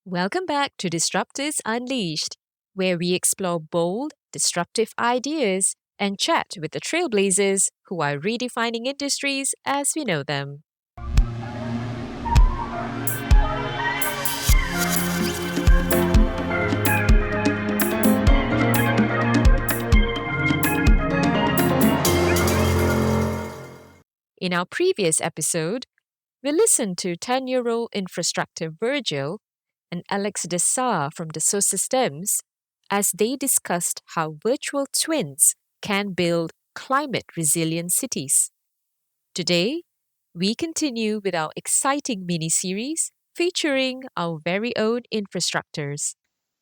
Welcome back to Disruptors Unleashed, where we explore bold, disruptive ideas and chat with the trailblazers who are redefining industries as we know them. In our previous episode, we listened to 10-year-old infrastructure Virgil and Alex Dessar from Dassault Systèmes as they discussed how virtual twins can build climate-resilient cities. Today, we continue with our exciting mini-series featuring our very own infrastructures.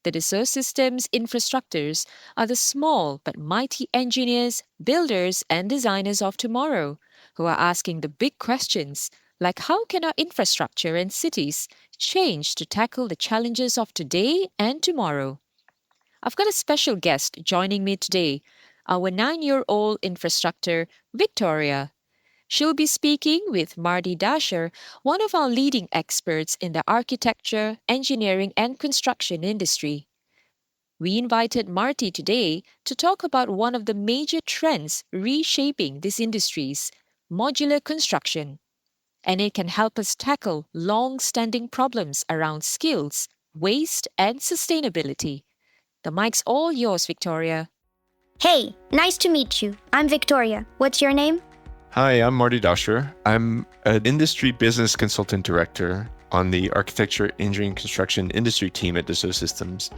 The Dassault Systèmes infrastructures are the small but mighty engineers, builders, and designers of tomorrow who are asking the big questions like how can our infrastructure and cities change to tackle the challenges of today and tomorrow? I've got a special guest joining me today, our 9-year-old infrastructor, Victoria. She'll be speaking with Marty Doscher, one of our leading experts in the architecture, engineering, and construction industry. We invited Marty today to talk about one of the major trends reshaping these industries, modular construction. And it can help us tackle long-standing problems around skills, waste, and sustainability. The mic's all yours, Victoria. Hey, nice to meet you. I'm Victoria. What's your name? Hi, I'm Marty Doscher. I'm an industry business consultant director on the architecture, engineering, construction industry team at Dassault Systèmes.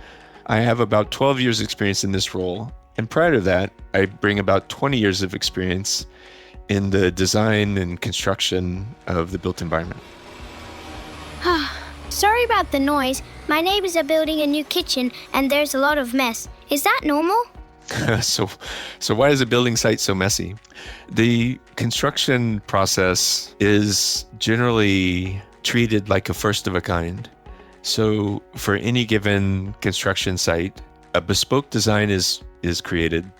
I have about 12 years experience in this role, and prior to that, I bring about 20 years of experience in the design and construction of the built environment. Sorry about the noise. My neighbors are building a new kitchen and there's a lot of mess. Is that normal? So why is a building site so messy? The construction process is generally treated like a first of a kind. So for any given construction site, a bespoke design is created.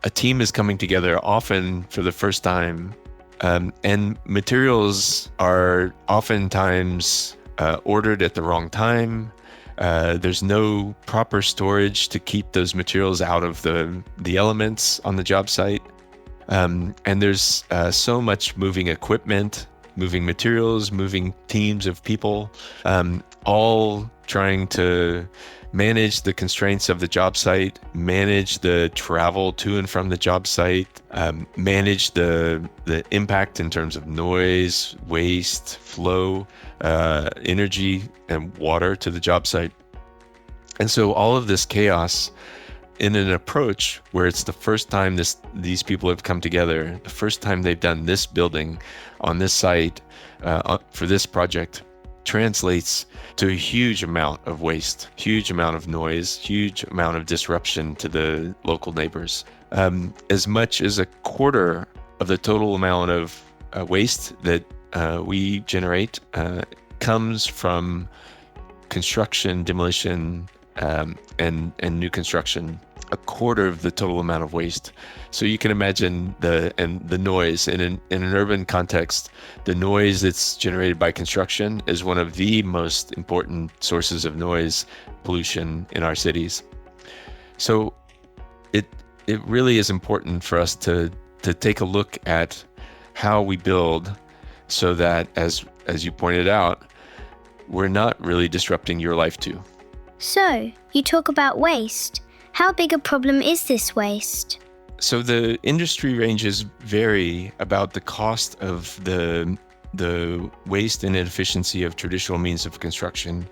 A team is coming together often for the first time, and materials are oftentimes ordered at the wrong time. There's no proper storage to keep those materials out of the elements on the job site. And there's so much moving equipment, moving materials, moving teams of people, all trying to manage the constraints of the job site, manage the travel to and from the job site, manage the impact in terms of noise, waste, flow, energy, and water to the job site. And so all of this chaos in an approach where it's the first time these people have come together, the first time they've done this building on this site for this project, translates to a huge amount of waste, huge amount of noise, huge amount of disruption to the local neighbors. As much as a quarter of the total amount of waste that we generate comes from construction, demolition, and new construction. A quarter of the total amount of waste. So you can imagine the noise in an urban context. The noise that's generated by construction is one of the most important sources of noise pollution in our cities. So it really is important for us to take a look at how we build so that, as you pointed out, we're not really disrupting your life too. So, you talk about waste. How big a problem is this waste? So the industry ranges vary about the cost of the waste and inefficiency of traditional means of construction.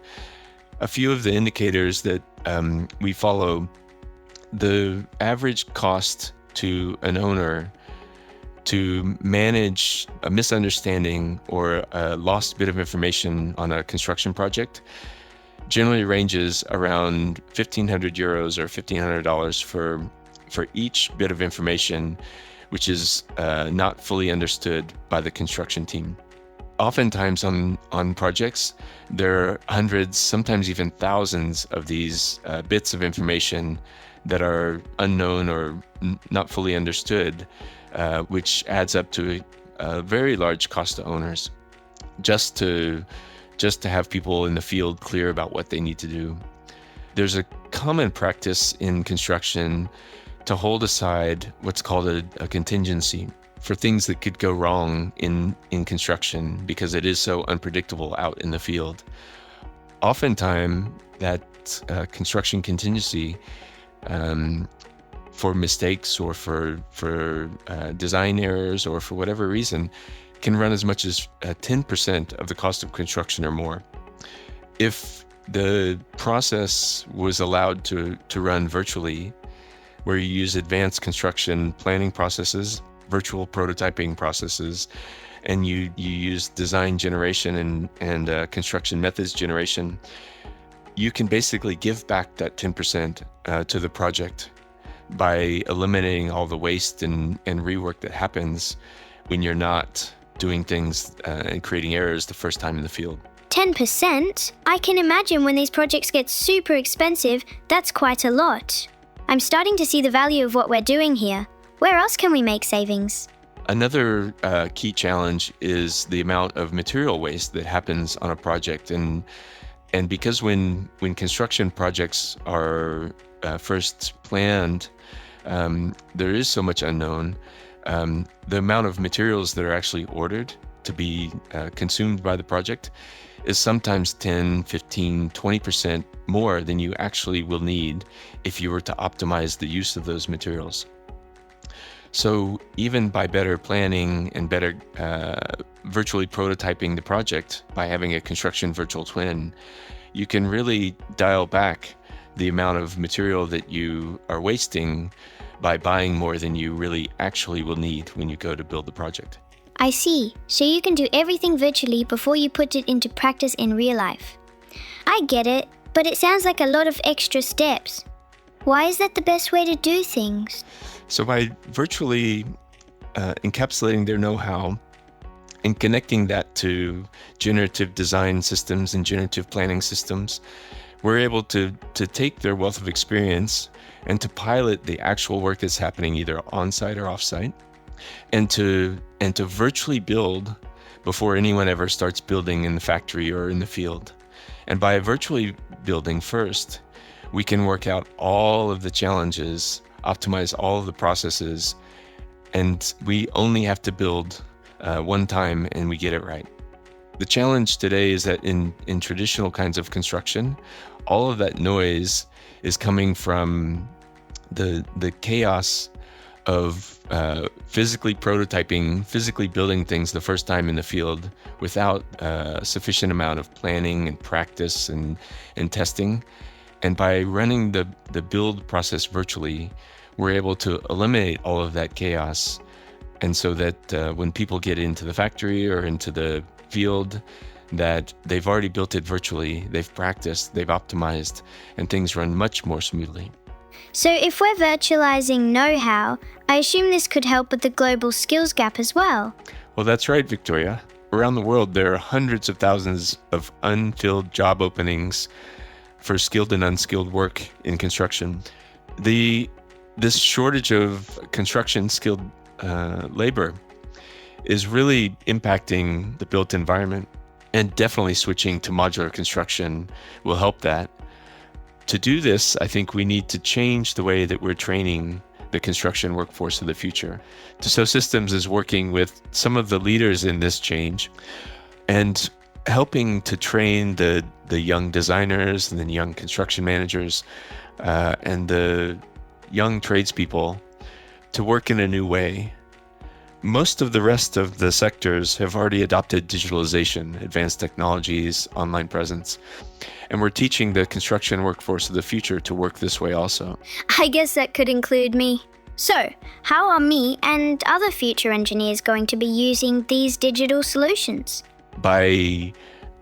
A few of the indicators that we follow, the average cost to an owner to manage a misunderstanding or a lost bit of information on a construction project generally ranges around 1,500 euros or $1,500 for each bit of information which is not fully understood by the construction team. Oftentimes on projects, there are hundreds, sometimes even thousands of these bits of information that are unknown or not fully understood, which adds up to a very large cost to owners. Just to just to have people in the field clear about what they need to do. There's a common practice in construction to hold aside what's called a contingency for things that could go wrong in construction because it is so unpredictable out in the field. Oftentimes, that construction contingency for mistakes or for design errors or for whatever reason can run as much as 10% of the cost of construction or more. If the process was allowed to run virtually, where you use advanced construction planning processes, virtual prototyping processes, and you use design generation and construction methods generation, you can basically give back that 10% to the project by eliminating all the waste and rework that happens when you're not doing things and creating errors the first time in the field. 10%? I can imagine when these projects get super expensive, that's quite a lot. I'm starting to see the value of what we're doing here. Where else can we make savings? Another key challenge is the amount of material waste that happens on a project. And because when construction projects are first planned, there is so much unknown. The amount of materials that are actually ordered to be consumed by the project is sometimes 10, 15, 20% more than you actually will need if you were to optimize the use of those materials. So even by better planning and better virtually prototyping the project by having a construction virtual twin, you can really dial back the amount of material that you are wasting by buying more than you really actually will need when you go to build the project. I see. So you can do everything virtually before you put it into practice in real life. I get it, but it sounds like a lot of extra steps. Why is that the best way to do things? So by virtually encapsulating their know-how and connecting that to generative design systems and generative planning systems, we're able to take their wealth of experience and to pilot the actual work that's happening either on-site or off-site, and to virtually build before anyone ever starts building in the factory or in the field. And by virtually building first, we can work out all of the challenges, optimize all of the processes, and we only have to build one time and we get it right. The challenge today is that in traditional kinds of construction, all of that noise is coming from the chaos of physically prototyping, physically building things the first time in the field without a sufficient amount of planning and practice and testing. And by running the build process virtually, we're able to eliminate all of that chaos. And so that when people get into the factory or into the field, that they've already built it virtually, they've practiced, they've optimized, and things run much more smoothly. So if we're virtualizing know-how, I assume this could help with the global skills gap as well. Well, that's right, Victoria. Around the world, there are hundreds of thousands of unfilled job openings for skilled and unskilled work in construction. This shortage of construction skilled labor is really impacting the built environment, and definitely switching to modular construction will help that. To do this, I think we need to change the way that we're training the construction workforce of the future. Dassault Systèmes is working with some of the leaders in this change and helping to train the young designers and the young construction managers and the young tradespeople to work in a new way. Most of the rest of the sectors have already adopted digitalization, advanced technologies, online presence, and we're teaching the construction workforce of the future to work this way also. I guess that could include me. So, how are me and other future engineers going to be using these digital solutions? By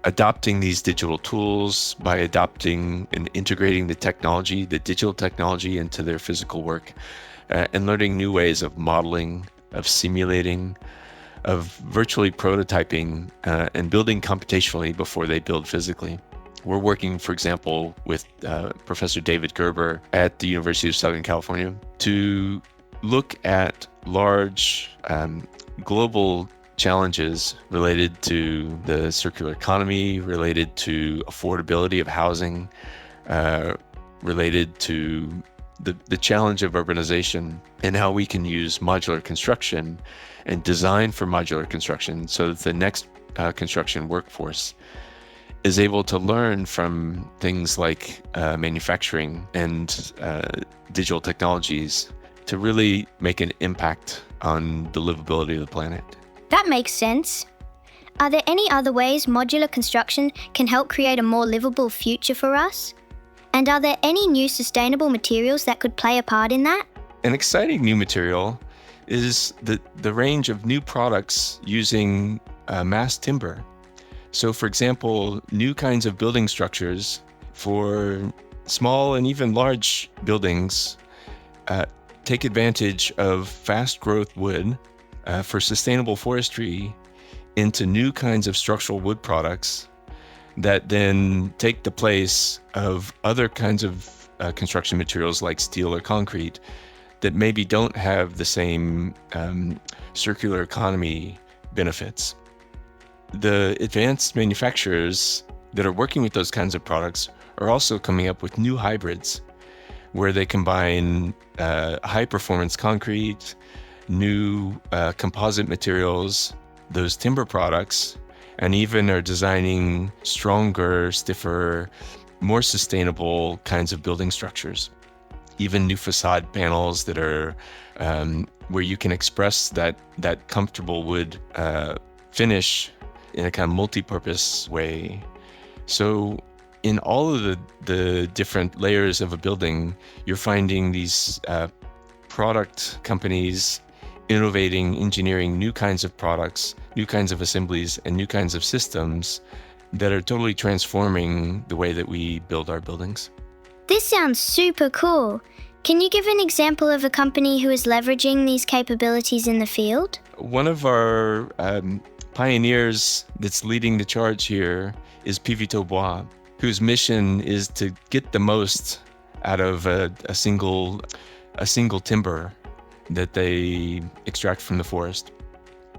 adopting these digital tools, by adopting and integrating the technology, the digital technology into their physical work, and learning new ways of modeling, of simulating, of virtually prototyping, and building computationally before they build physically. We're working, for example, with Professor David Gerber at the University of Southern California to look at large global challenges related to the circular economy, related to affordability of housing, related to the challenge of urbanization, and how we can use modular construction and design for modular construction so that the next construction workforce is able to learn from things like manufacturing and digital technologies to really make an impact on the livability of the planet. That makes sense. Are there any other ways modular construction can help create a more livable future for us? And are there any new sustainable materials that could play a part in that? An exciting new material is the range of new products using mass timber. So, for example, new kinds of building structures for small and even large buildings take advantage of fast growth wood for sustainable forestry into new kinds of structural wood products that then take the place of other kinds of construction materials like steel or concrete that maybe don't have the same circular economy benefits. The advanced manufacturers that are working with those kinds of products are also coming up with new hybrids where they combine high-performance concrete, new composite materials, those timber products, and even are designing stronger, stiffer, more sustainable kinds of building structures. Even new facade panels that are where you can express that comfortable wood finish in a kind of multi-purpose way. So in all of the different layers of a building, you're finding these product companies innovating, engineering new kinds of products, new kinds of assemblies, and new kinds of systems that are totally transforming the way that we build our buildings. This sounds super cool. Can you give an example of a company who is leveraging these capabilities in the field? One of our pioneers that's leading the charge here is Pivito Bois, whose mission is to get the most out of a single timber that they extract from the forest.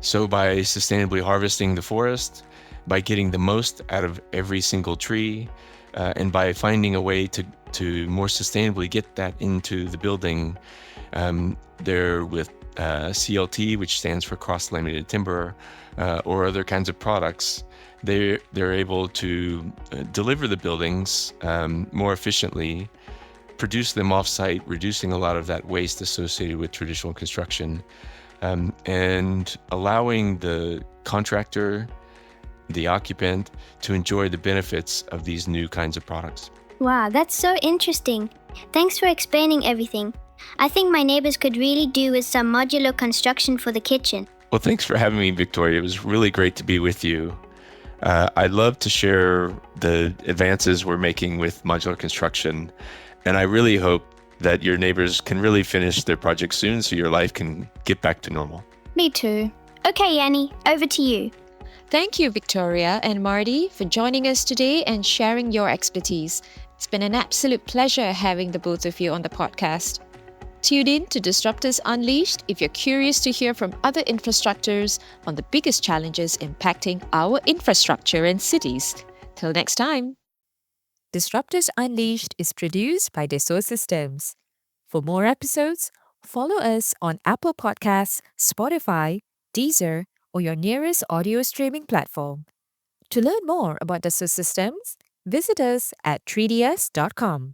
So by sustainably harvesting the forest, by getting the most out of every single tree, and by finding a way to more sustainably get that into the building, they're with CLT, which stands for cross-laminated timber, or other kinds of products. They're able to deliver the buildings more efficiently, produce them off-site, reducing a lot of that waste associated with traditional construction, and allowing the contractor, the occupant, to enjoy the benefits of these new kinds of products. Wow, that's so interesting. Thanks for explaining everything. I think my neighbors could really do with some modular construction for the kitchen. Well, thanks for having me, Victoria. It was really great to be with you. I'd love to share the advances we're making with modular construction, and I really hope that your neighbors can really finish their project soon so your life can get back to normal. Me too. Okay, Annie, over to you. Thank you, Victoria and Marty, for joining us today and sharing your expertise. It's been an absolute pleasure having the both of you on the podcast. Tune in to Disruptors Unleashed if you're curious to hear from other infrastructures on the biggest challenges impacting our infrastructure and cities. Till next time. Disruptors Unleashed is produced by Dassault Systèmes. For more episodes, follow us on Apple Podcasts, Spotify, Deezer, or your nearest audio streaming platform. To learn more about Dassault Systèmes, visit us at 3ds.com.